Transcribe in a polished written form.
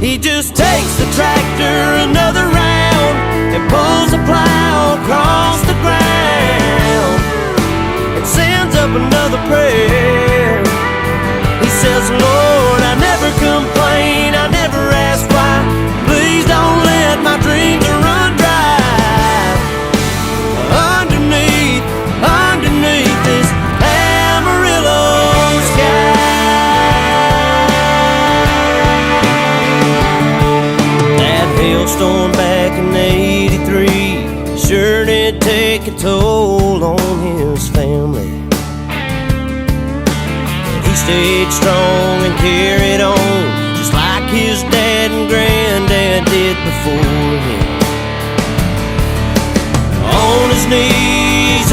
He just takes the tractor another round and pulls the plow across the ground and sends up another prayer. He says, Lord, I never complain, I never ask why. Please don't let my dreams run dry. Underneath this Amarillo sky. That hailstorm back in '83 sure did take a toll on his family. He stayed strong and carried on, just like his dad and granddad did before him. On his knees